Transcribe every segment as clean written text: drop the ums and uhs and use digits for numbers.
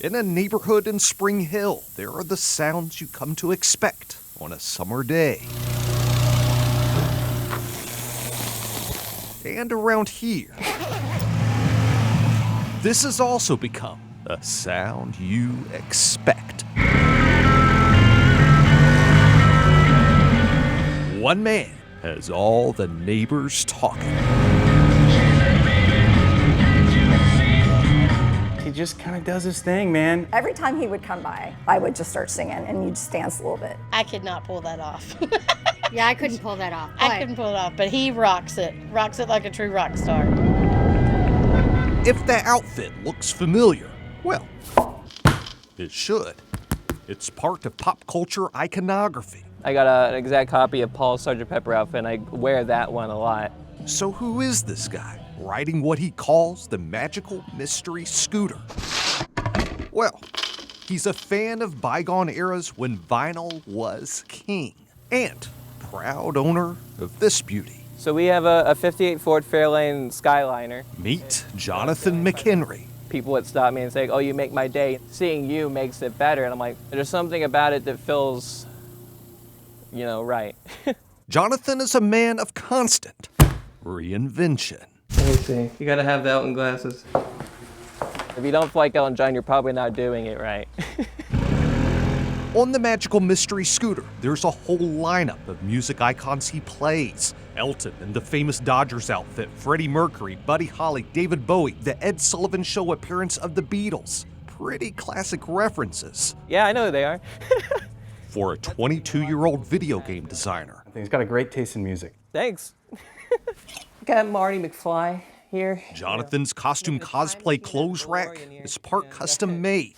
In a neighborhood in Spring Hill, there are the sounds you come to expect on a summer day. And around here, this has also become a sound you expect. One man has all the neighbors talking. He just kind of does his thing, man. Every time he would come by, I would just start singing and you'd just dance a little bit. I could not pull that off. Yeah, I couldn't pull that off. I couldn't pull it off, but he rocks it like a true rock star. If the outfit looks familiar, well, it should. It's part of pop culture iconography. I got an exact copy of Paul's Sgt Pepper outfit, and I wear that one a lot. So who is this guy, riding what he calls the magical mystery scooter? Well, he's a fan of bygone eras when vinyl was king, and proud owner of this beauty. So we have a 58 Ford Fairlane Skyliner. Meet Jonathan McHenry. People would stop me and say, "Oh, you make my day. Seeing you makes it better." And I'm like, there's something about it that feels, right. Jonathan is a man of constant reinvention. Let me see. You gotta have the Elton glasses. If you don't like Elton John, you're probably not doing it right. On the magical mystery scooter, there's a whole lineup of music icons he plays. Elton in the famous Dodgers outfit, Freddie Mercury, Buddy Holly, David Bowie, the Ed Sullivan Show appearance of the Beatles. Pretty classic references. Yeah, I know who they are. For a 22-year-old video game designer. He's got a great taste in music. Thanks. Got Marty McFly here. Jonathan's costume cosplay clothes rack is part custom made,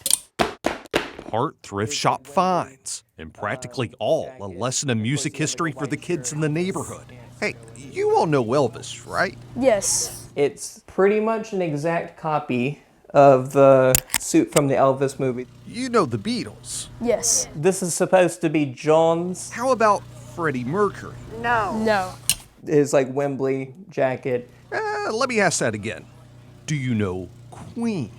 part thrift shop finds, and practically all a lesson in music history for the kids in the neighborhood. Hey, you all know Elvis, right? Yes. It's pretty much an exact copy of the suit from the Elvis movie. You know the Beatles. Yes. This is supposed to be John's. How about Freddie Mercury? No. His Wembley jacket. Let me ask that again. Do you know Queen?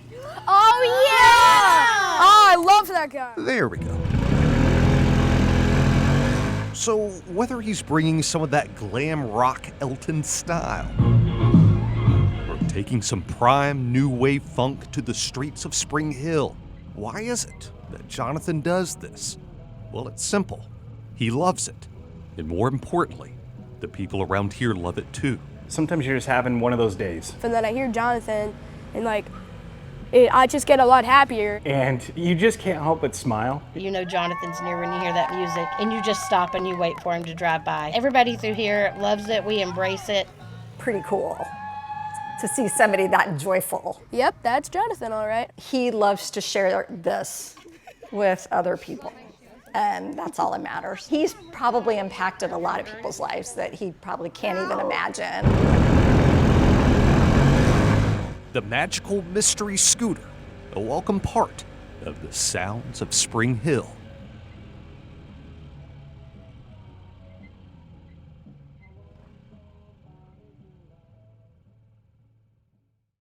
Oh, yeah! Oh, I love that guy. There we go. So whether he's bringing some of that glam rock Elton style, or taking some prime new wave funk to the streets of Spring Hill, why is it that Jonathan does this? Well, it's simple. He loves it. And more importantly, the people around here love it too. Sometimes you're just having one of those days. And then I hear Jonathan, and I just get a lot happier. And you just can't help but smile. You know Jonathan's near when you hear that music, and you just stop and you wait for him to drive by. Everybody through here loves it. We embrace it. Pretty cool to see somebody that joyful. Yep, that's Jonathan, all right. He loves to share this with other people, and that's all that matters. He's probably impacted a lot of people's lives that he probably can't even imagine. The magical mystery scooter, a welcome part of the sounds of Spring Hill.